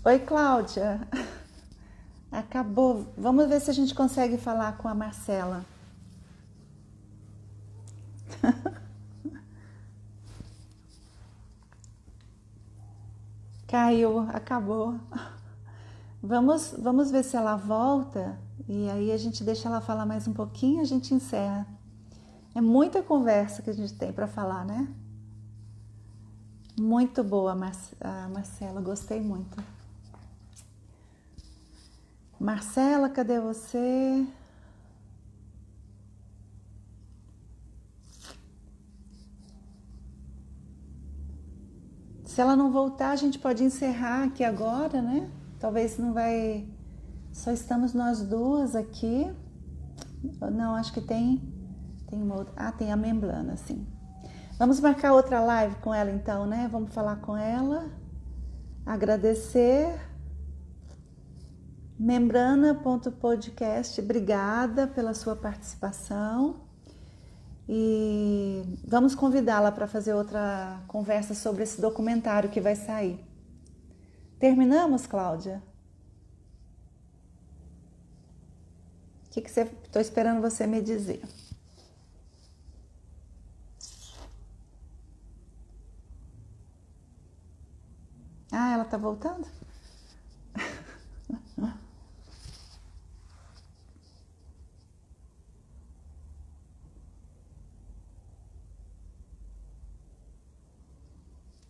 Oi, Cláudia. Acabou. Vamos ver se a gente consegue falar com a Marcela. Caiu, acabou. Vamos ver se ela volta e aí a gente deixa ela falar mais um pouquinho e a gente encerra. É muita conversa que a gente tem para falar, né? Muito boa, a Marcela, gostei muito. Marcela, cadê você? Se ela não voltar, a gente pode encerrar aqui agora, né? Talvez não vai. Só estamos nós duas aqui. Não, acho que tem uma outra. Ah, tem a Memblana, sim. Vamos marcar outra live com ela então, né? Vamos falar com ela. Agradecer. Membrana.podcast, obrigada pela sua participação. E vamos convidá-la para fazer outra conversa sobre esse documentário que vai sair. Terminamos, Cláudia? O que você... Estou esperando você me dizer. Ah, ela está voltando?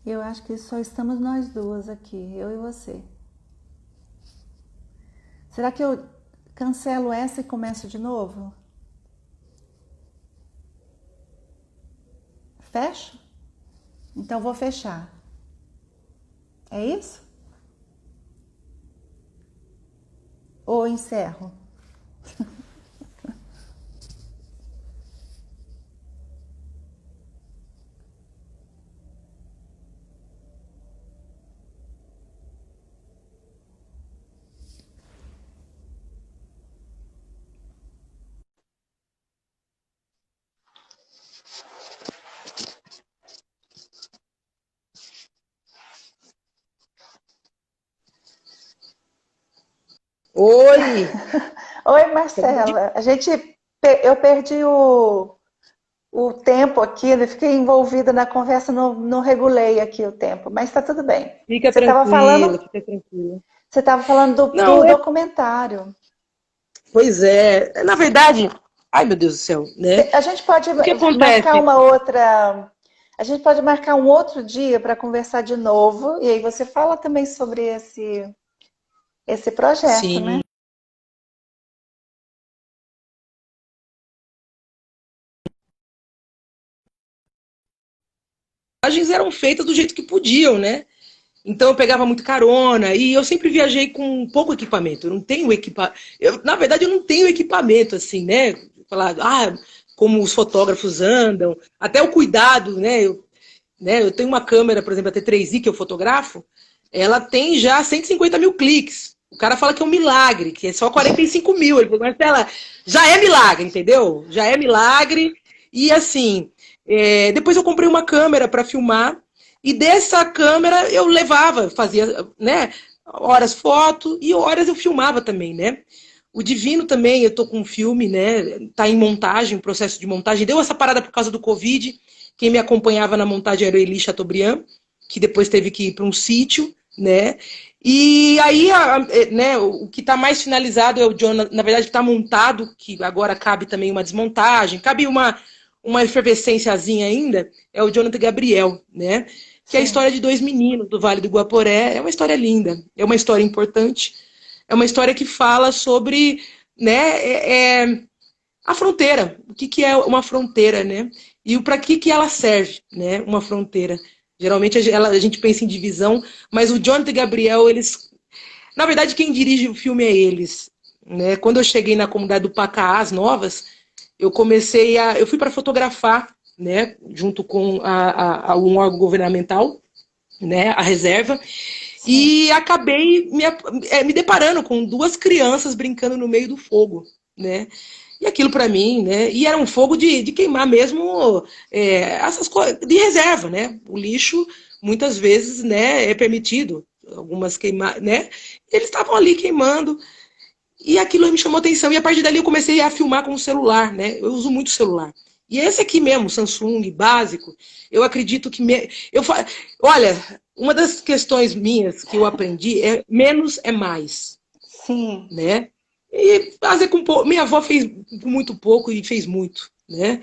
Eu acho que só estamos nós duas aqui, eu e você. Será que eu cancelo essa e começo de novo? Fecho? Então vou fechar. É isso? Ou encerro? Oi! Oi, Marcela. Eu perdi o tempo aqui, eu fiquei envolvida na conversa, não regulei aqui o tempo, mas está tudo bem. Fica Você estava tranquila, falando, fica tranquila. você estava falando do Não, é, documentário. pois é. Na verdade, ai meu Deus do céu, né? A gente pode O que marcar acontece? uma outra, a gente pode marcar um outro dia para conversar de novo, e aí você fala também sobre esse projeto, né? Sim. As viagens eram feitas do jeito que podiam, né? Então eu pegava muito carona e eu sempre viajei com pouco equipamento. Eu não tenho equipamento. Na verdade, eu não tenho equipamento assim, né? Falar, como os fotógrafos andam, até o cuidado, né? Eu tenho uma câmera, por exemplo, a T3i que eu fotografo, ela tem já 150 mil cliques. O cara fala que é um milagre, que é só 45 mil. Ele falou, Marcela, já é milagre, entendeu? Já é milagre. E assim, depois eu comprei uma câmera para filmar, e dessa câmera eu levava, fazia, né, horas foto e horas eu filmava também, né? O Divino também, eu tô com um filme, né? Tá em montagem, processo de montagem. Deu essa parada por causa do Covid. Quem me acompanhava na montagem era o Eli Chateaubriand, que depois teve que ir para um sítio, né? E aí, né, o que está mais finalizado é o John, na verdade está montado, que agora cabe também uma desmontagem, cabe uma efervescênciazinha ainda, é o Jonathan Gabriel, né? Que é a Sim. história de dois meninos do Vale do Guaporé. É uma história linda, é uma história importante, é uma história que fala sobre, né, a fronteira, o que é uma fronteira, né? E para que ela serve, né? Uma fronteira. Geralmente a gente pensa em divisão, mas o Jonathan e Gabriel, eles. Na verdade, quem dirige o filme é eles. Né? Quando eu cheguei na comunidade do Pacaá, as Novas, eu comecei a. Eu fui para fotografar, né? Junto com a um órgão governamental, né? A reserva. Sim. E acabei me deparando com duas crianças brincando no meio do fogo, né? E aquilo para mim, né? E era um fogo de queimar mesmo essas coisas de reserva, né? O lixo muitas vezes, né, é permitido. algumas queimadas, né? Eles estavam ali queimando, e aquilo me chamou atenção. E a partir dali eu comecei a filmar com o celular, né? Eu uso muito celular. E esse aqui mesmo, Samsung, básico, eu acredito que... Olha, uma das questões minhas que eu aprendi é menos é mais. Sim. Né? E fazer com pouco. Minha avó fez com muito pouco e fez muito, né?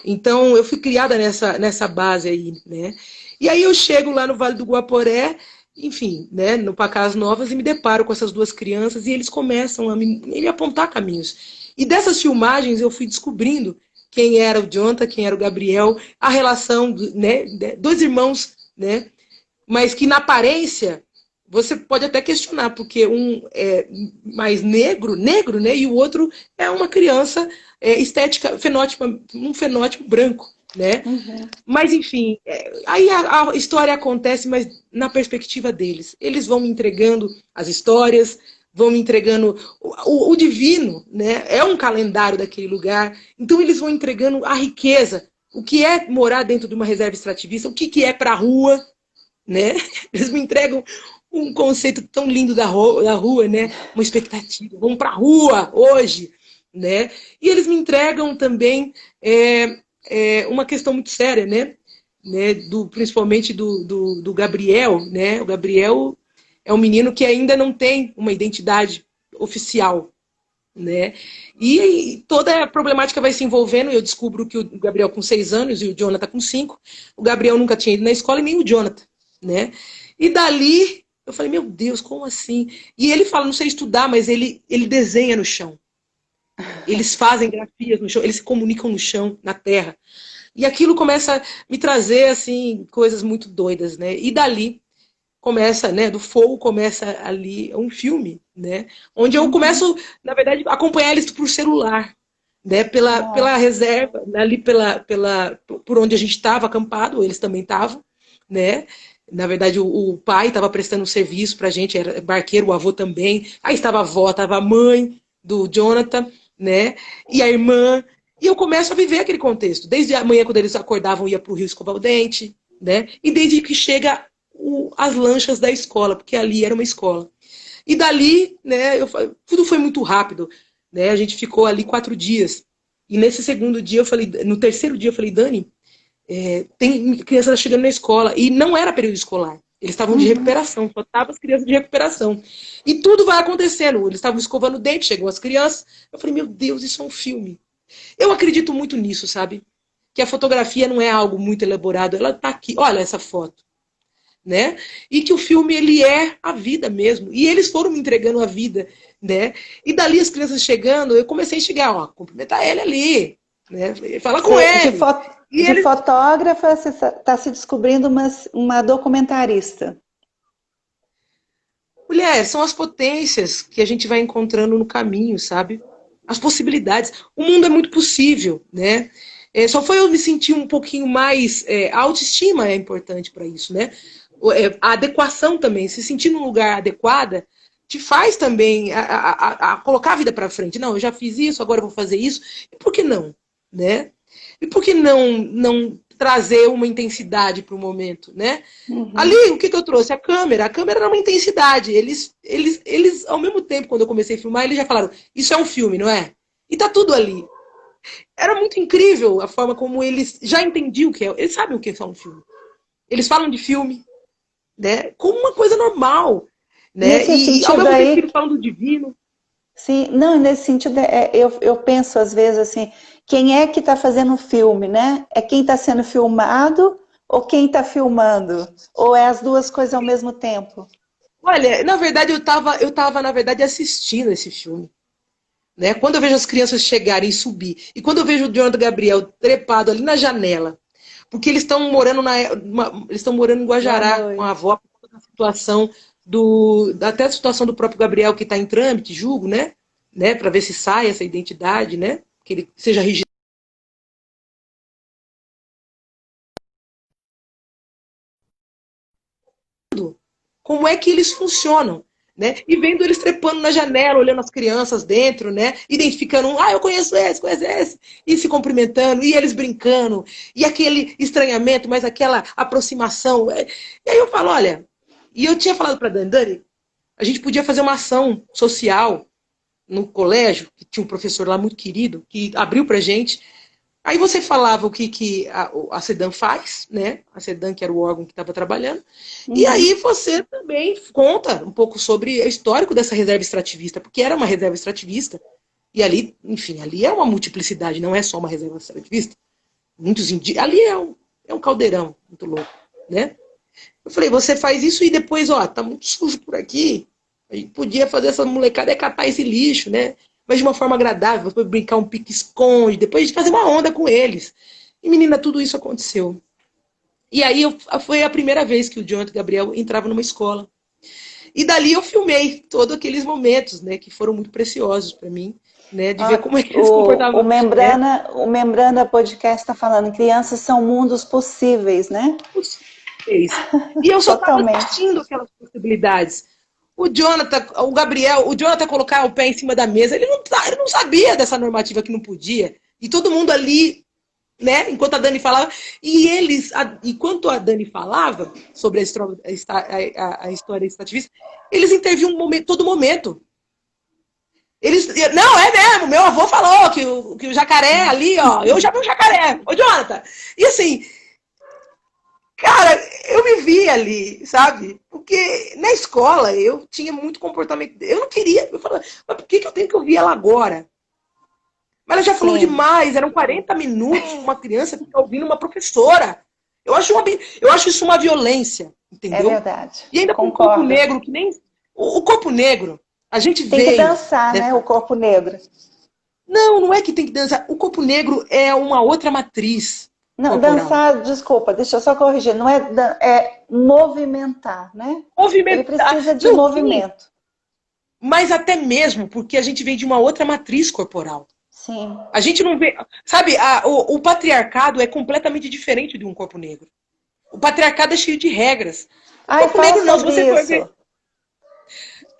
Então eu fui criada nessa base aí, né? E aí eu chego lá no Vale do Guaporé, enfim, né, no Pacás Novas, e me deparo com essas duas crianças e eles começam a me apontar caminhos. E dessas filmagens eu fui descobrindo quem era o Jonathan, quem era o Gabriel, a relação, né, dois irmãos, né, mas que na aparência você pode até questionar, porque um é mais negro, né, e o outro é uma criança estética, um fenótipo branco, né? Uhum. Mas, enfim, aí a história acontece, mas na perspectiva deles. Eles vão me entregando as histórias, vão me entregando o divino, né? É um calendário daquele lugar. Então, eles vão entregando a riqueza, o que é morar dentro de uma reserva extrativista, o que é para a rua, né? Eles me entregam um conceito tão lindo da rua, né? Uma expectativa. Vamos para a rua hoje, né? E eles me entregam também uma questão muito séria, né? Principalmente do Gabriel, né? O Gabriel é um menino que ainda não tem uma identidade oficial, né? E toda a problemática vai se envolvendo. Eu descubro que o Gabriel com 6 anos e o Jonathan com 5. O Gabriel nunca tinha ido na escola e nem o Jonathan, né? E dali eu falei, meu Deus, como assim? E ele fala, não sei estudar, mas ele desenha no chão. Eles fazem grafias no chão, eles se comunicam no chão, na terra. E aquilo começa a me trazer, assim, coisas muito doidas, né? E dali começa, né? Do fogo começa ali um filme, né? Onde eu começo, na verdade, a acompanhar eles por celular, né? Pela reserva, ali por onde a gente estava acampado, eles também estavam, né? Na verdade, o pai estava prestando um serviço para a gente, era barqueiro, o avô também. Aí estava a avó, estava a mãe do Jonathan, né? E a irmã. E eu começo a viver aquele contexto. Desde a manhã, quando eles acordavam, ia para o rio escovar o dente, né? E desde que chega as lanchas da escola, porque ali era uma escola. E dali, né? Tudo foi muito rápido, né? A gente ficou ali 4 dias. E nesse segundo dia, no terceiro dia, eu falei, Dani, tem criança chegando na escola, e não era período escolar. Eles estavam de recuperação, só estavam as crianças de recuperação. E tudo vai acontecendo. Eles estavam escovando o dente, chegam as crianças. Eu falei, meu Deus, isso é um filme. Eu acredito muito nisso, sabe? Que a fotografia não é algo muito elaborado. Ela está aqui, olha essa foto. Né? E que o filme, ele é a vida mesmo. E eles foram me entregando a vida, né? E dali as crianças chegando, eu comecei a chegar, ó, cumprimentar ele ali, né? Falar com ele. De fotógrafa, você está se descobrindo uma documentarista. Mulher, são as potências que a gente vai encontrando no caminho, sabe? As possibilidades. O mundo é muito possível, né? Só foi eu me sentir um pouquinho mais... a autoestima é importante para isso, né? A adequação também. Se sentir num lugar adequada te faz também a colocar a vida para frente. Não, eu já fiz isso, agora eu vou fazer isso. E por que não? Né? E por que não trazer uma intensidade para o momento, né? Ali, o que eu trouxe? A câmera. A câmera era uma intensidade. Eles, ao mesmo tempo, quando eu comecei a filmar, eles já falaram, isso é um filme, não é? E tá tudo ali. Era muito incrível a forma como eles já entendiam o que é. Eles sabem o que é um filme. Eles falam de filme, né? Como uma coisa normal, né? E ao mesmo tempo que eles falam do divino. Sim, não, nesse sentido, eu penso às vezes assim, quem é que está fazendo o filme, né? É quem está sendo filmado ou quem está filmando? Ou é as duas coisas ao mesmo tempo? Olha, na verdade, eu tava, na verdade, assistindo esse filme. Né? Quando eu vejo as crianças chegarem e subir, e quando eu vejo o Jonathan Gabriel trepado ali na janela, porque eles estão morando em Guajará com a avó, por conta da situação até a situação do próprio Gabriel, que está em trâmite, julgo, né? Para ver se sai essa identidade, né? Que ele seja registrado. Como é que eles funcionam? Né? E vendo eles trepando na janela, olhando as crianças dentro, né? Identificando, eu conheço esse, e se cumprimentando, e eles brincando, e aquele estranhamento, mas aquela aproximação. E aí eu falo, olha, E eu tinha falado para Dani, a gente podia fazer uma ação social no colégio, que tinha um professor lá muito querido, que abriu pra gente. Aí você falava o que a SEDAM faz, né? A SEDAM, que era o órgão que estava trabalhando. E aí você também conta um pouco sobre o histórico dessa reserva extrativista, porque era uma reserva extrativista. E ali, enfim, ali é uma multiplicidade, não é só uma reserva extrativista. Ali é um caldeirão muito louco, né? Eu falei, você faz isso e depois, ó, tá muito sujo por aqui. A gente podia fazer essa molecada e catar esse lixo, né? Mas de uma forma agradável, depois brincar um pique-esconde, depois de fazer uma onda com eles. E, menina, tudo isso aconteceu. E aí foi a primeira vez que o Jonathan Gabriel entrava numa escola. E dali eu filmei todos aqueles momentos, né, que foram muito preciosos para mim, né, de ver como é que eles se comportavam. O Membrana Podcast está falando, crianças são mundos possíveis, né? Possíveis. E eu só estava assistindo aquelas possibilidades. O Jonathan colocar o pé em cima da mesa, ele não sabia dessa normativa que não podia. E todo mundo ali, né, enquanto a Dani falava, enquanto a Dani falava sobre a história extrativista, eles interviam todo momento. Não, é mesmo, meu avô falou que o jacaré ali, ó, eu já vi um jacaré, ô Jonathan. E assim, cara, eu me vi ali, sabe? Porque na escola eu tinha muito comportamento. Eu não queria. Eu falava, mas por que eu tenho que ouvir ela agora? Mas ela já falou demais, eram 40 minutos uma criança ficar ouvindo uma professora. Eu acho isso uma violência, entendeu? É verdade. E ainda com o corpo negro, que nem. O corpo negro, a gente tem que dançar, né? O corpo negro. Não é que tem que dançar. O corpo negro é uma outra matriz. Não, corporal. Dançar, desculpa, deixa eu só corrigir, não é movimentar, né? Movimentar. Ele precisa de movimento. Sim. Mas até mesmo porque a gente vem de uma outra matriz corporal. Sim. A gente não vê. Sabe, o patriarcado é completamente diferente de um corpo negro. O patriarcado é cheio de regras. O corpo negro não, se você for ver.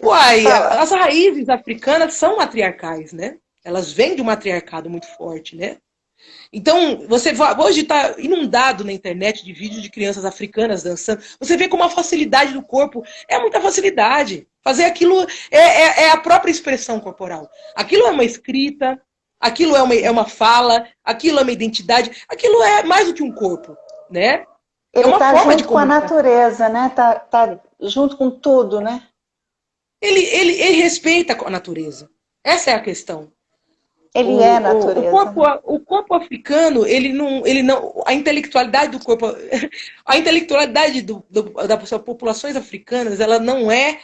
Uai, as raízes africanas são matriarcais, né? Elas vêm de um matriarcado muito forte, né? Então, hoje está inundado na internet de vídeos de crianças africanas dançando. Você vê como a facilidade do corpo é muita facilidade. Fazer aquilo é a própria expressão corporal. Aquilo é uma escrita, aquilo é uma fala, aquilo é uma identidade, aquilo é mais do que um corpo, né? Ele está junto com a natureza, né? Tá junto com tudo, né? Ele respeita a natureza. Essa é a questão. Ele é a natureza. O corpo africano, ele não, a intelectualidade do corpo, a intelectualidade das populações africanas, ela não é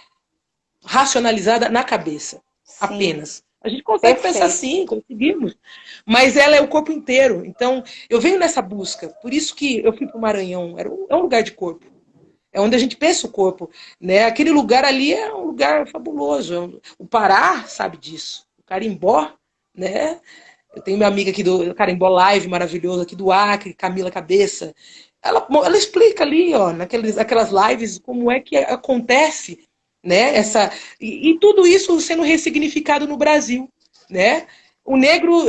racionalizada na cabeça, apenas. A gente consegue pensar assim, conseguimos, mas ela é o corpo inteiro. Então, eu venho nessa busca, por isso que eu fui para o Maranhão, é um lugar de corpo. É onde a gente pensa o corpo, né? Aquele lugar ali é um lugar fabuloso. O Pará sabe disso. O Carimbó, né? Eu tenho minha amiga aqui do Carimbó Live, maravilhoso, aqui do Acre, Camila Cabeça. Ela explica ali, ó, aquelas lives, como é que acontece, né? E tudo isso sendo ressignificado no Brasil, né? O negro,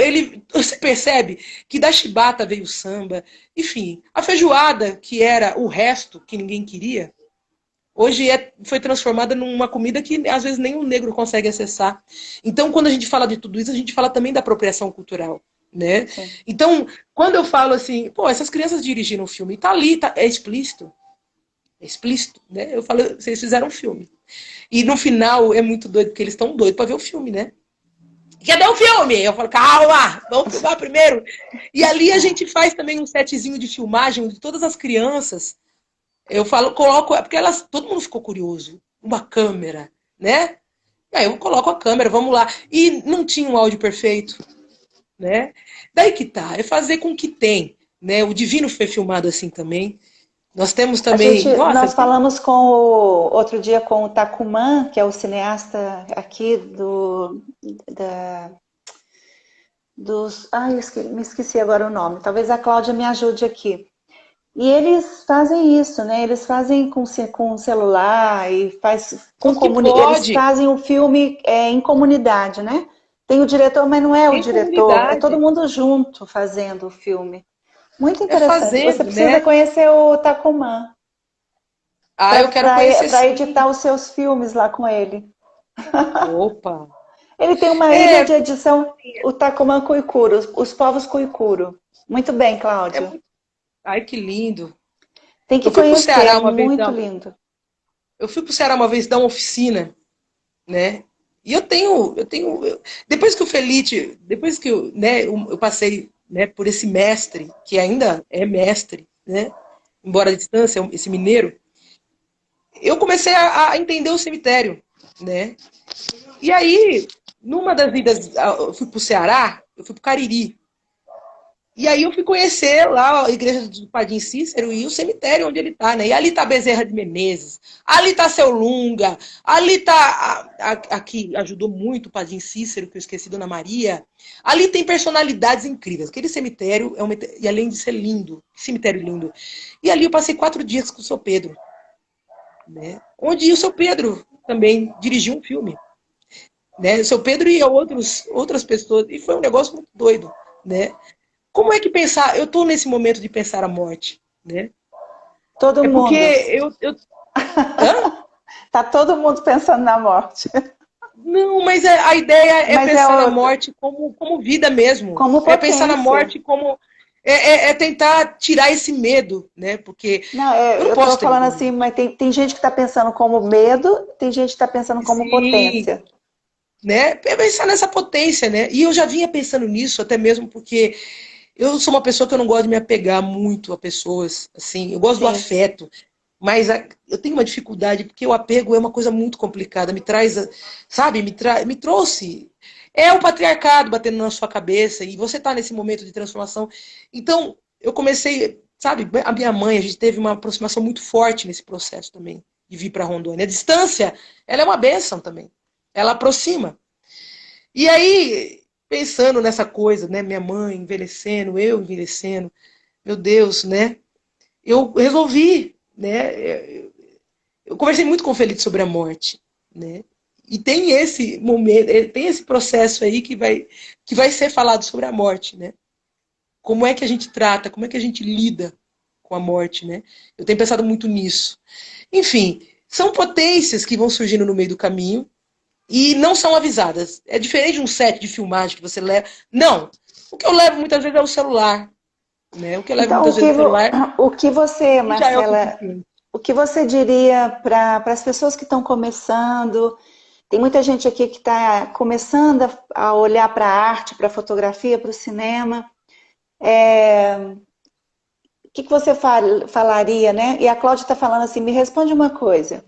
você percebe que da chibata veio o samba, enfim, a feijoada, que era o resto que ninguém queria, hoje foi transformada numa comida que às vezes nem o negro consegue acessar. Então, quando a gente fala de tudo isso, a gente fala também da apropriação cultural, né? Sim. Então, quando eu falo assim, pô, essas crianças dirigiram um filme, tá ali, é explícito. É explícito, né? Eu falo, vocês fizeram um filme. E no final é muito doido, porque eles estão doidos para ver o filme, né? Cadê o filme? Eu falo, calma, vamos filmar primeiro. E ali a gente faz também um setzinho de filmagem de todas as crianças. Eu coloco, porque todo mundo ficou curioso. Uma câmera, né? E aí eu coloco a câmera, vamos lá. E não tinha um áudio perfeito, né? Daí que tá, é fazer com que tem, né? O Divino foi filmado assim também. Nós temos também... nós falamos outro dia com o Tacumã, que é o cineasta aqui me esqueci agora o nome. Talvez a Cláudia me ajude aqui. E eles fazem isso, né? Eles fazem com celular e eles fazem um filme em comunidade, né? Tem o diretor, mas não é o diretor. É todo mundo junto fazendo o filme. Muito interessante. Você precisa conhecer o Tacumã. Ah, eu quero conhecer para sim. editar os seus filmes lá com ele. Opa! Ele tem uma ilha É, de edição, o Tacumã Cuicuro, os povos Cuicuro. Muito bem, é Cláudio. muito. Ai, que lindo. Tem que Eu fui pro conhecer, é Ceará uma vez muito lindo. eu fui pro Ceará uma vez dar uma oficina, né? E depois que o Felite, depois que eu, né, eu passei, né, por esse mestre, que ainda é mestre, né? Embora à distância, esse mineiro, eu comecei a entender o cemitério, né? E aí, numa das idas, eu fui pro Ceará, eu fui pro Cariri. E aí eu fui conhecer lá a igreja do Padim Cícero e o cemitério onde ele está, né? E ali está Bezerra de Menezes, ali está Seu Lunga, ali está a que ajudou muito o Padim Cícero, que eu esqueci, Dona Maria. Ali tem personalidades incríveis. Aquele cemitério e além de ser lindo, que cemitério lindo. E ali eu passei 4 dias com o seu Pedro, né? Onde o seu Pedro também dirigiu um filme, né? O seu Pedro e outras pessoas. E foi um negócio muito doido, né? Como é que pensar? Eu estou nesse momento de pensar a morte, né? Todo É porque mundo. hã? Tá todo mundo pensando na morte. Não, mas a ideia é Mas é pensar na outra, morte como vida mesmo. como É pensar na potência. morte como é tentar tirar esse medo, né? Porque Não, eu não eu tô posso ter falando medo da assim, morte. mas tem gente que tá pensando como medo, tem gente que tá pensando como Sim, potência. né? É pensar nessa potência, né? E eu já vinha pensando nisso, até mesmo porque eu sou uma pessoa que eu não gosto de me apegar muito a pessoas, assim, eu gosto do Sim. afeto. Mas eu tenho uma dificuldade, porque o apego é uma coisa muito complicada. Me traz, sabe, me trouxe. É o patriarcado batendo na sua cabeça, e você está nesse momento de transformação. Então, eu comecei, sabe, a minha mãe, a gente teve uma aproximação muito forte nesse processo também, de vir para Rondônia. A distância, ela é uma bênção também. Ela aproxima. E aí, pensando nessa coisa, né, minha mãe envelhecendo, eu envelhecendo, meu Deus, né? Eu resolvi, né? Eu conversei muito com o Felipe sobre a morte, né? E tem esse momento, tem esse processo aí que vai ser falado sobre a morte, né? Como é que a gente trata, como é que a gente lida com a morte, né? Eu tenho pensado muito nisso. Enfim, são potências que vão surgindo no meio do caminho e não são avisadas. É diferente de um set de filmagem que você leva. Não. O que eu levo muitas vezes é o celular, né? O que eu levo Então, muitas vezes é o celular o que você, e já é o Marcela, suficiente. o que você diria para as pessoas que estão começando? Tem muita gente aqui que está começando a olhar para a arte, para a fotografia, para o cinema. O que você falaria, né? E a Cláudia está falando assim: me responde uma coisa.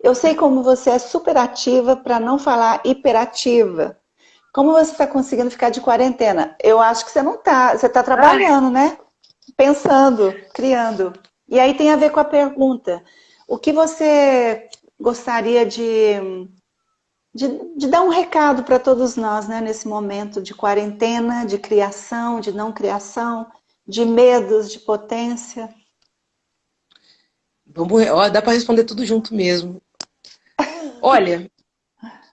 Eu sei como você é super ativa, para não falar hiperativa. Como você está conseguindo ficar de quarentena? Eu acho que você não está. Você está Ah, trabalhando, né? Pensando, criando. E aí tem a ver com a pergunta: o que você gostaria de dar um recado para todos nós, né, nesse momento de quarentena, de criação, de não criação, de medos, de potência? vamos, ó, dá para responder tudo junto mesmo. Olha,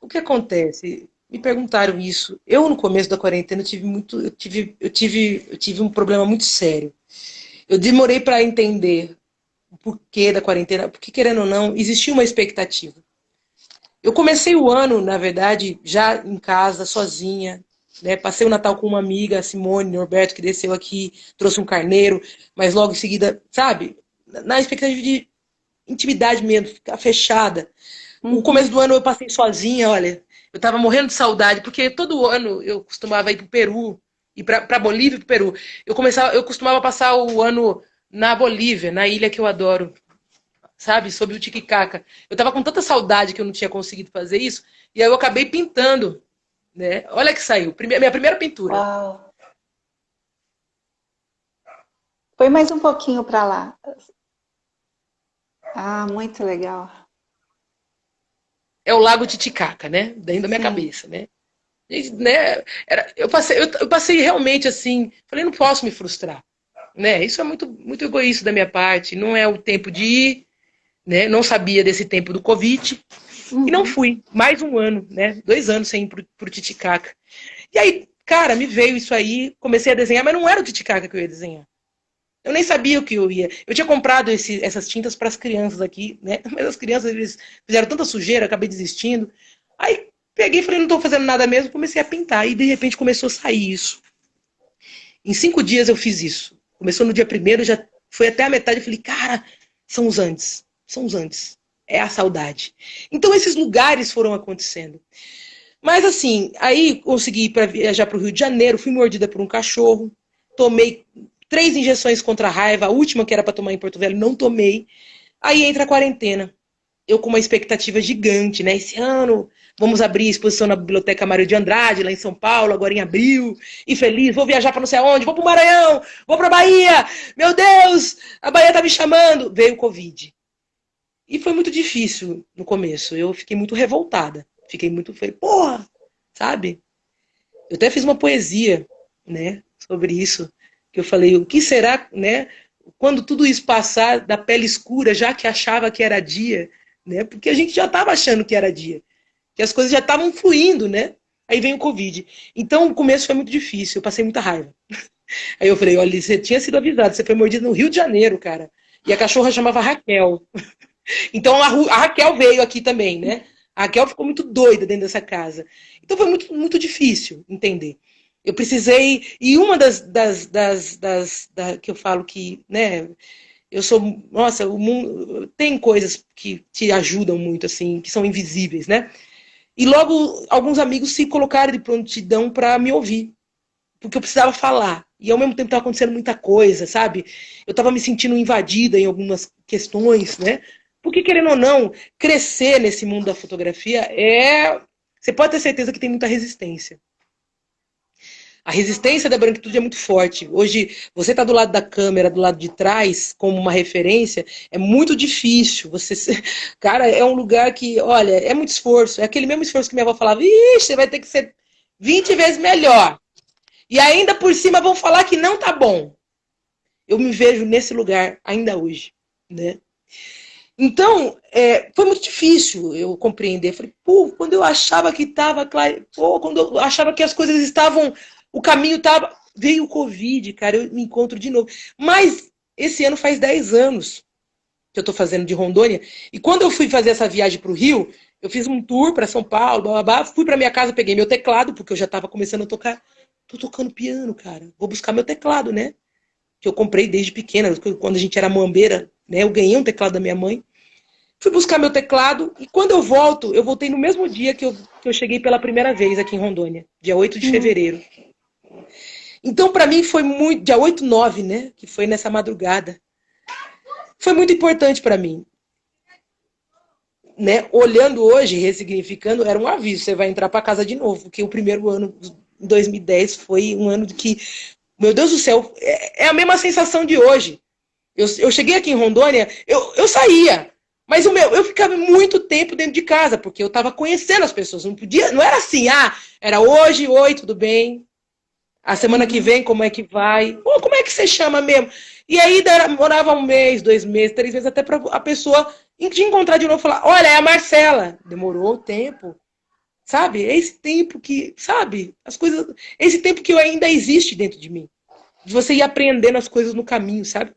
o que acontece? Me perguntaram isso. Eu, no começo da quarentena, eu tive um problema muito sério. Eu demorei para entender o porquê da quarentena, porque, querendo ou não, existia uma expectativa. Eu comecei o ano, na verdade, já em casa, sozinha, né? Passei o Natal com uma amiga, a Simone Norberto, que desceu aqui, trouxe um carneiro, mas logo em seguida, sabe? Na expectativa de intimidade mesmo, ficar fechada. O começo Uhum. do ano eu passei sozinha, olha. Eu tava morrendo de saudade, porque todo ano eu costumava ir pro Peru, ir pra Bolívia e pro Peru. Eu costumava passar o ano na Bolívia, na ilha que eu adoro, sabe? Sobre o Titicaca. Eu tava com tanta saudade que eu não tinha conseguido fazer isso, e aí eu acabei pintando, né? Olha que saiu, minha primeira pintura. Uau! Foi mais um pouquinho para lá. Ah, muito legal. É o Lago Titicaca, né? Dentro da minha Sim. cabeça, né? E, né? Eu passei realmente assim, falei, não posso me frustrar. Né? Isso é muito egoísta da minha parte. Não é o tempo de ir, né? Não sabia desse tempo do Covid e não Uhum. fui. Mais um ano, né? 2 anos sem ir pro Titicaca. E aí, cara, me veio isso aí, comecei a desenhar, mas não era o Titicaca que eu ia desenhar. Eu nem sabia o que eu ia. Eu tinha comprado essas tintas para as crianças aqui, né? Mas as crianças, eles fizeram tanta sujeira, acabei desistindo. Aí peguei e falei, não estou fazendo nada mesmo, comecei a pintar. E de repente começou a sair isso. Em 5 dias eu fiz isso. Começou no dia 1º, já foi até a metade. Eu falei, cara, são os antes. São os antes. É a saudade. Então esses lugares foram acontecendo. Mas assim, aí consegui ir para viajar para o Rio de Janeiro, fui mordida por um cachorro, tomei 3 injeções contra a raiva, a última que era para tomar em Porto Velho, não tomei. Aí entra a quarentena. Eu com uma expectativa gigante, né? Esse ano vamos abrir a exposição na Biblioteca Mário de Andrade, lá em São Paulo, agora em abril, e feliz, vou viajar para não sei aonde, vou para o Maranhão, vou para a Bahia, meu Deus, a Bahia tá me chamando. Veio o Covid. E foi muito difícil no começo, eu fiquei muito revoltada, falei, porra, sabe? Eu até fiz uma poesia, né, sobre isso, que eu falei, o que será, né, quando tudo isso passar da pele escura, já que achava que era dia, né, porque a gente já estava achando que era dia, que as coisas já estavam fluindo, né, aí vem o Covid. Então o começo foi muito difícil, eu passei muita raiva. Aí eu falei, olha, você tinha sido avisado, você foi mordido no Rio de Janeiro, cara, e a cachorra chamava Raquel. Então a Raquel veio aqui também, né? A Raquel ficou muito doida dentro dessa casa. Então foi muito, muito difícil entender. Eu precisei. E uma que eu falo que, né? Eu sou. Nossa, o mundo. Tem coisas que te ajudam muito, assim, que são invisíveis, né? E logo alguns amigos se colocaram de prontidão para me ouvir. Porque eu precisava falar. E ao mesmo tempo estava acontecendo muita coisa, sabe? Eu estava me sentindo invadida em algumas questões, né? Porque, querendo ou não, crescer nesse mundo da fotografia é... Você pode ter certeza que tem muita resistência. A resistência da branquitude é muito forte. Hoje, você está do lado da câmera, do lado de trás, como uma referência, é muito difícil. Cara, é um lugar que, olha, é muito esforço. É aquele mesmo esforço que minha avó falava, ixi, você vai ter que ser 20 vezes melhor. E ainda por cima vão falar que não tá bom. Eu me vejo nesse lugar ainda hoje, né? Então, foi muito difícil eu compreender. Falei, pô, quando eu achava que estava claro, pô, quando eu achava que as coisas estavam, o caminho estava, veio o Covid, cara, eu me encontro de novo. Mas esse ano faz 10 anos que eu estou fazendo de Rondônia, e quando eu fui fazer essa viagem para o Rio, eu fiz um tour para São Paulo, blá, blá, blá, fui para minha casa, peguei meu teclado, porque eu já estava começando a tocar. Tô tocando piano, cara. Vou buscar meu teclado, né? Que eu comprei desde pequena, quando a gente era muambeira, né? Eu ganhei um teclado da minha mãe. Fui buscar meu teclado e quando eu volto, eu voltei no mesmo dia que eu cheguei pela primeira vez aqui em Rondônia, dia 8 de fevereiro. Então, para mim, foi muito... Dia 8, 9, né? Que foi nessa madrugada. Foi muito importante para mim. Né? Olhando hoje, ressignificando, era um aviso, você vai entrar para casa de novo, porque o primeiro ano, 2010, foi um ano de que, meu Deus do céu, é a mesma sensação de hoje. Eu cheguei aqui em Rondônia, eu saía, mas eu ficava muito tempo dentro de casa, porque eu estava conhecendo as pessoas, não era assim, era hoje, oi, tudo bem? A semana que vem, como é que vai? Pô, como é que você chama mesmo? E aí morava 1 mês, 2 meses, 3 meses, até para a pessoa te encontrar de novo e falar, olha, é a Marcela. Demorou tempo. Sabe? É esse tempo que, sabe? As coisas. Esse tempo que ainda existe dentro de mim. De você ir aprendendo as coisas no caminho, sabe?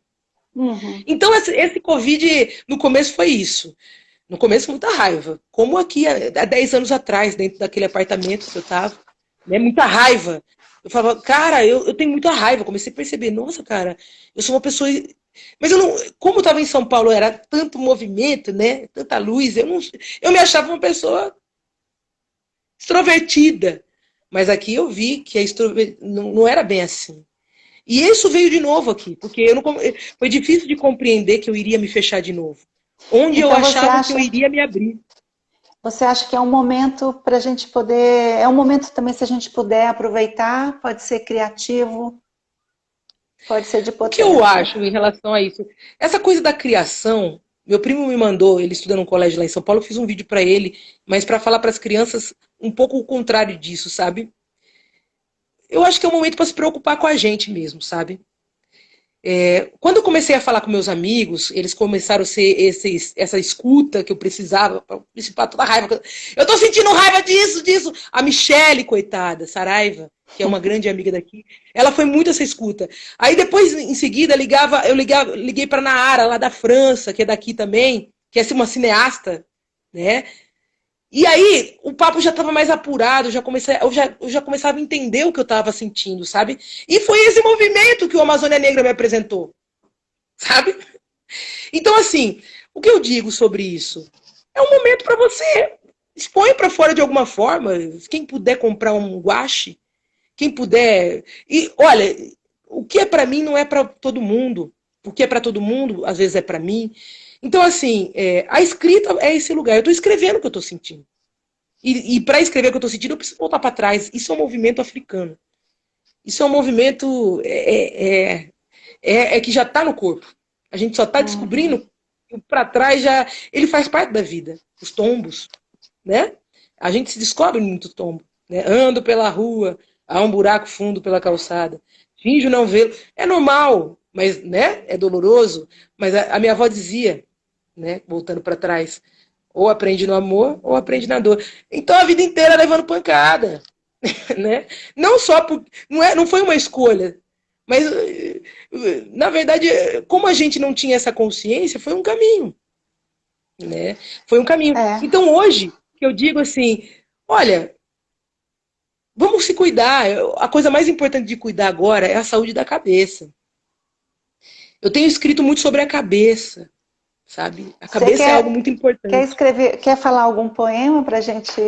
Uhum. Então, esse Covid, no começo foi isso. No começo, muita raiva. Como aqui, há 10 anos atrás, dentro daquele apartamento que eu tava. Né? Muita raiva. Eu falava, cara, eu tenho muita raiva. Comecei a perceber, nossa, cara, eu sou uma pessoa. Mas eu não. Como eu estava em São Paulo, era tanto movimento, né? Tanta luz, eu me achava uma pessoa extrovertida. Mas aqui eu vi que não era bem assim. E isso veio de novo aqui, porque foi difícil de compreender que eu iria me fechar de novo. Onde eu Então achava que eu iria me abrir. Você acha que é um momento para a gente poder... É um momento também, se a gente puder aproveitar, pode ser criativo, pode ser de O que potência. eu acho em relação a isso? Essa coisa da criação, meu primo me mandou, ele estuda num colégio lá em São Paulo, eu fiz um vídeo para ele, mas para falar para as crianças um pouco o contrário disso, sabe? Eu acho que é um momento para se preocupar com a gente mesmo, sabe? Quando eu comecei a falar com meus amigos, eles começaram a ser essa escuta que eu precisava para dissipar toda a raiva. Eu tô sentindo raiva disso. A Michele, coitada, Saraiva, que é uma grande amiga daqui, ela foi muito essa escuta. Aí depois, em seguida, liguei para Naara, lá da França, que é daqui também, que é uma cineasta, né? E aí, o papo já estava mais apurado, eu já começava a entender o que eu estava sentindo, sabe? E foi esse movimento que o Amazônia Negra me apresentou, sabe? Então, assim, o que eu digo sobre isso? É um momento para você expõe para fora de alguma forma. Quem puder comprar um guache, quem puder. E olha, o que é para mim não é para todo mundo. O que é para todo mundo, às vezes é para mim. Então, assim, a escrita é esse lugar. Eu estou escrevendo o que eu estou sentindo. E para escrever o que eu estou sentindo, eu preciso voltar para trás. Isso é um movimento africano. Isso é um movimento que já está no corpo. A gente só está descobrindo que para trás já. Ele faz parte da vida. Os tombos, né? A gente se descobre muito tombo. Né? Ando pela rua, há um buraco fundo pela calçada. Finjo não vê-lo. É normal, mas né? É doloroso. Mas a minha avó dizia, né? Voltando para trás, ou aprende no amor, ou aprende na dor. Então a vida inteira levando pancada. Né? Não só por. Não foi uma escolha. Mas, na verdade, como a gente não tinha essa consciência, foi um caminho. Né? Foi um caminho. Então, hoje, que eu digo assim, olha, vamos se cuidar. A coisa mais importante de cuidar agora é a saúde da cabeça. Eu tenho escrito muito sobre a cabeça, sabe? A cabeça é algo muito importante. Quer falar algum poema pra gente,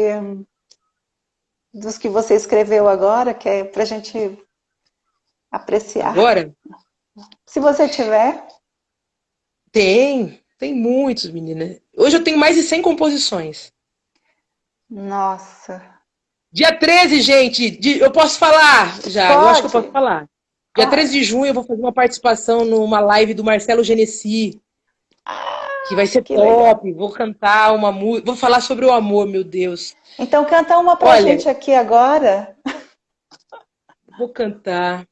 dos que você escreveu agora, que é pra gente apreciar? Agora? Se você tiver. Tem muitos, menina. Hoje eu tenho mais de 100 composições. Nossa. Dia 13, gente, eu posso falar já, Pode. eu acho que eu posso falar. Dia 13 de junho eu vou fazer uma participação numa live do Marcelo Genesi, que vai ser top. Legal. Vou cantar uma música, vou falar sobre o amor, meu Deus. Então canta uma pra gente aqui agora. Vou cantar.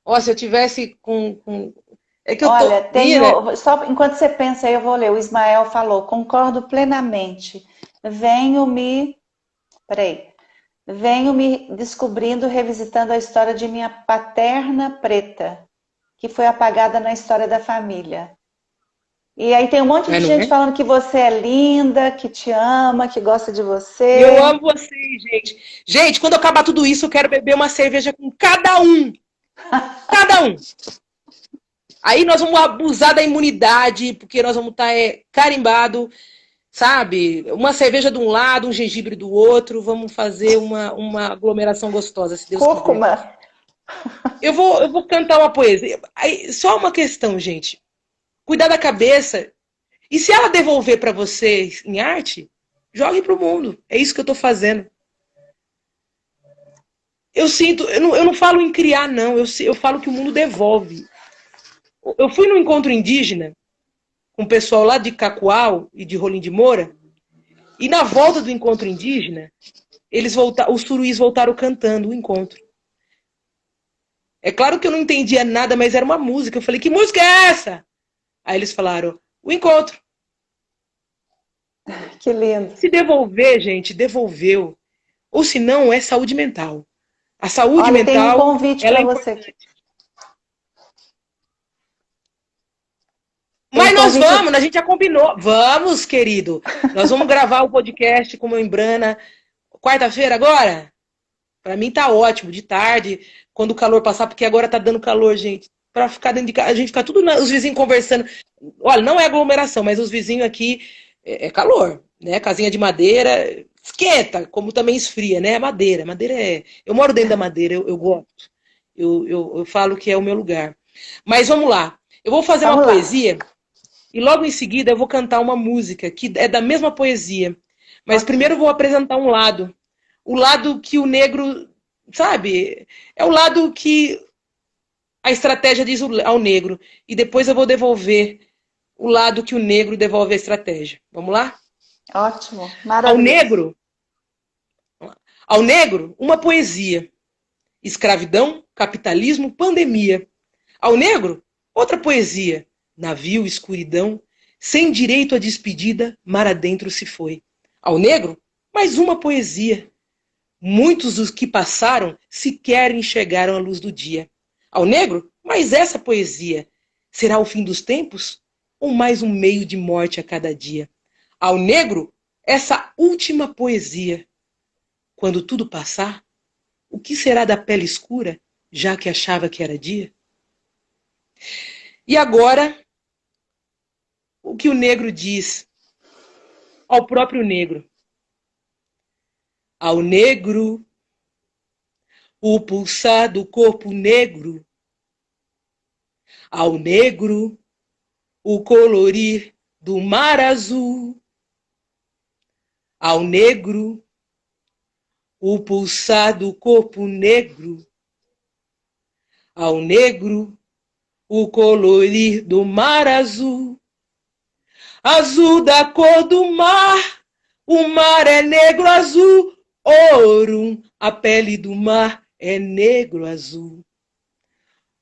Ó, se eu tivesse com... É que eu tô... Só enquanto você pensa aí, eu vou ler. O Ismael falou, concordo plenamente. Venho me descobrindo, revisitando a história de minha paterna preta, que foi apagada na história da família. E aí tem um monte de gente falando que você é linda, que te ama, que gosta de você. Eu amo vocês, gente. Gente, quando eu acabar tudo isso, eu quero beber uma cerveja com cada um. Cada um. Aí nós vamos abusar da imunidade, porque nós vamos estar carimbado, sabe? Uma cerveja de um lado, um gengibre do outro. Vamos fazer uma aglomeração gostosa, se Deus quiser. Eu vou cantar uma poesia. Aí, só uma questão, gente. Cuidar da cabeça. E se ela devolver para vocês em arte, joguem para o mundo. É isso que eu estou fazendo. Eu sinto... Eu não falo em criar, não. Eu falo que o mundo devolve. Eu fui num encontro indígena com o pessoal lá de Cacoal e de Rolim de Moura, e na volta do encontro indígena, os suruís voltaram cantando o encontro. É claro que eu não entendia nada, mas era uma música. Eu falei, que música é essa? Aí eles falaram, o encontro. Que lindo. Se devolver, gente, devolveu. Ou se não, é saúde mental. A saúde mental, tem um convite para você aqui. Mas nós vamos, a gente já combinou. Vamos, querido. Nós vamos gravar o podcast com o Membrana quarta-feira agora? Para mim tá ótimo, de tarde, quando o calor passar, porque agora tá dando calor, gente. Para ficar dentro de casa, a gente fica tudo, os vizinhos conversando. Olha, não é aglomeração, mas os vizinhos aqui é calor, né? Casinha de madeira, esquenta, como também esfria, né? Madeira é... Eu moro dentro da madeira, eu gosto. Eu falo que é o meu lugar. Mas vamos lá. Eu vou fazer uma poesia... E logo em seguida eu vou cantar uma música que é da mesma poesia. Mas primeiro eu vou apresentar um lado. O lado que o negro, sabe? É o lado que a estratégia diz ao negro. E depois eu vou devolver o lado que o negro devolve a estratégia. Vamos lá? Ótimo, maravilhoso. Ao negro, uma poesia. escravidão, capitalismo, pandemia. Ao negro, outra poesia, navio, escuridão, sem direito à despedida, mar adentro se foi. Ao negro, mais uma poesia. Muitos dos que passaram sequer enxergaram a luz do dia. Ao negro, mais essa poesia. Será o fim dos tempos? Ou mais um meio de morte a cada dia? Ao negro, essa última poesia. Quando tudo passar, o que será da pele escura, já que achava que era dia? E agora, o que o negro diz ao próprio negro? Ao negro, o pulsar do corpo negro. Ao negro, o colorir do mar azul. Ao negro, o pulsar do corpo negro. Ao negro, o colorir do mar azul. Azul da cor do mar, o mar é negro azul. Ouro, a pele do mar é negro azul.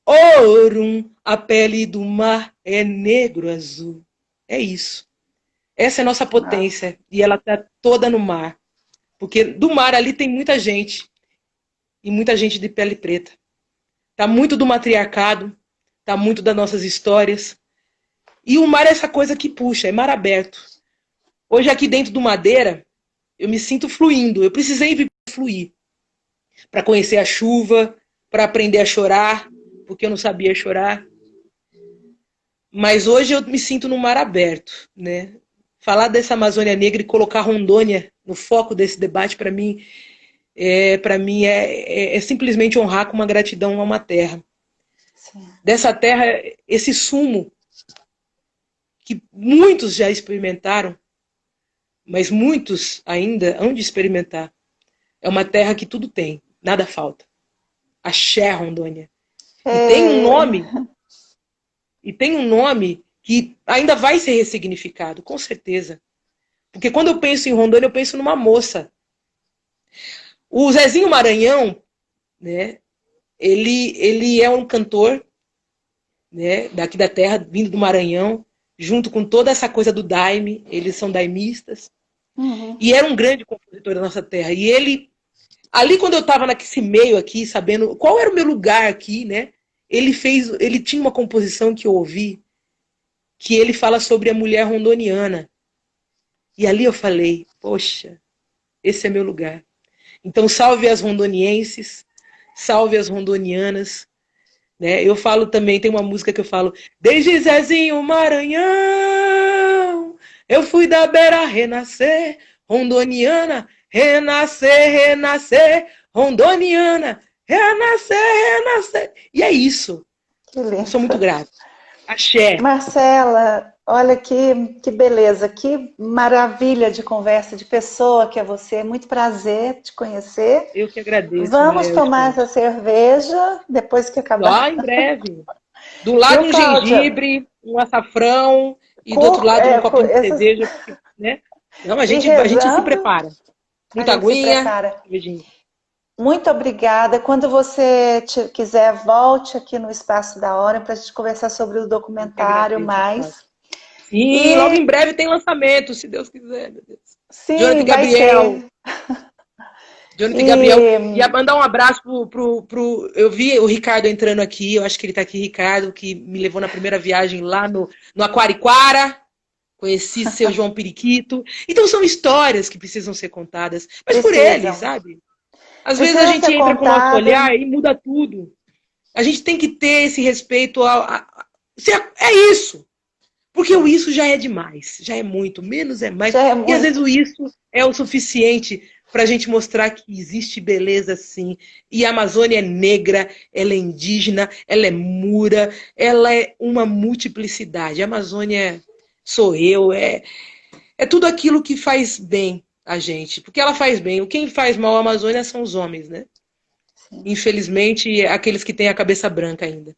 Ouro, a pele do mar é negro azul. É isso. Essa é a nossa potência. E ela está toda no mar. Porque do mar ali tem muita gente. E muita gente de pele preta. Está muito do matriarcado. Está muito das nossas histórias. E o mar é essa coisa que puxa. É mar aberto. Hoje aqui dentro do Madeira, eu me sinto fluindo. Eu precisei fluir. Para conhecer a chuva. Para aprender a chorar. Porque eu não sabia chorar. Mas hoje eu me sinto no mar aberto, né? Falar dessa Amazônia Negra e colocar Rondônia no foco desse debate, para mim, é simplesmente honrar com uma gratidão a uma terra. Sim. Dessa terra, esse sumo que muitos já experimentaram, mas muitos ainda hão de experimentar. É uma terra que tudo tem, nada falta. Axé, Rondônia. E tem um nome que ainda vai ser ressignificado, com certeza. Porque quando eu penso em Rondônia, eu penso numa moça. O Zezinho Maranhão, né, ele é um cantor, né, daqui da terra, vindo do Maranhão, junto com toda essa coisa do daime, eles são daimistas. Uhum. E era um grande compositor da nossa terra. E ele, ali quando eu estava nesse meio aqui, sabendo qual era o meu lugar aqui, né, ele tinha uma composição que eu ouvi, que ele fala sobre a mulher rondoniana. E ali eu falei, poxa, esse é meu lugar. Então salve as rondonienses, salve as rondonianas. Né? Eu falo também, tem uma música que eu falo, desde Zezinho Maranhão, eu fui da beira renascer, rondoniana, renascer, renascer, rondoniana, renascer, renascer. E é isso. Que lindo. Eu sou muito grata. Axé. Marcela, olha que beleza, que maravilha de conversa, de pessoa que é você. Muito prazer te conhecer. Eu que agradeço. Vamos tomar essa cerveja depois que acabar. Lá em breve. Do lado um gengibre, um açafrão e do outro lado um copinho de cerveja. Né? Não, a gente se prepara. Muita aguinha. Muito obrigada. Quando você quiser, volte aqui no Espaço da Hora para a gente conversar sobre o documentário mais. Sim, logo em breve tem lançamento, se Deus quiser, meu Deus. Sim, Jonathan Gabriel. Jonathan Gabriel. E mandar um abraço pro... Eu vi o Ricardo entrando aqui, eu acho que ele está aqui, Ricardo, que me levou na primeira viagem lá no Aquariquara. Conheci seu João Periquito. Então são histórias que precisam ser contadas, mas por ele, sabe? Às vezes a gente entra com o nosso olhar e muda tudo. A gente tem que ter esse respeito é isso. Porque o isso já é demais. Já é muito. Menos é mais. E às vezes o isso é o suficiente para a gente mostrar que existe beleza sim. E a Amazônia é negra, ela é indígena, ela é mura, ela é uma multiplicidade. A Amazônia sou eu, é tudo aquilo que faz bem a gente, porque ela faz bem. Quem faz mal à Amazônia são os homens, né? Sim. Infelizmente, aqueles que têm a cabeça branca ainda.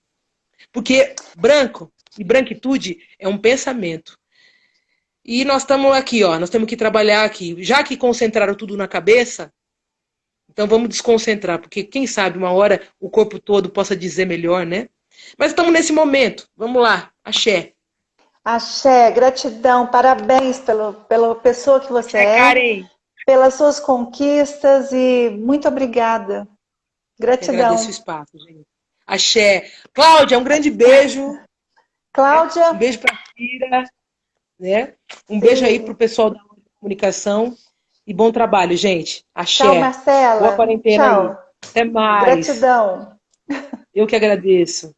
Porque branco e branquitude é um pensamento. E nós estamos aqui, ó, nós temos que trabalhar aqui. Já que concentraram tudo na cabeça, Então vamos desconcentrar, porque quem sabe uma hora o corpo todo possa dizer melhor, né? Mas estamos nesse momento. Vamos lá. Axé. Axé, gratidão, parabéns pela pessoa que você Axé, é, Karen. pelas suas conquistas e muito obrigada. Que agradeço o Gratidão. espaço, gente. Axé. Cláudia, um grande beijo. Né? Um Cláudia, beijo para a Cira, né? Um beijo aí para o sim. pessoal da comunicação e bom trabalho, gente. Tchau, Axé. Boa Marcela. quarentena aí. Tchau. Até mais. Gratidão. Eu que agradeço.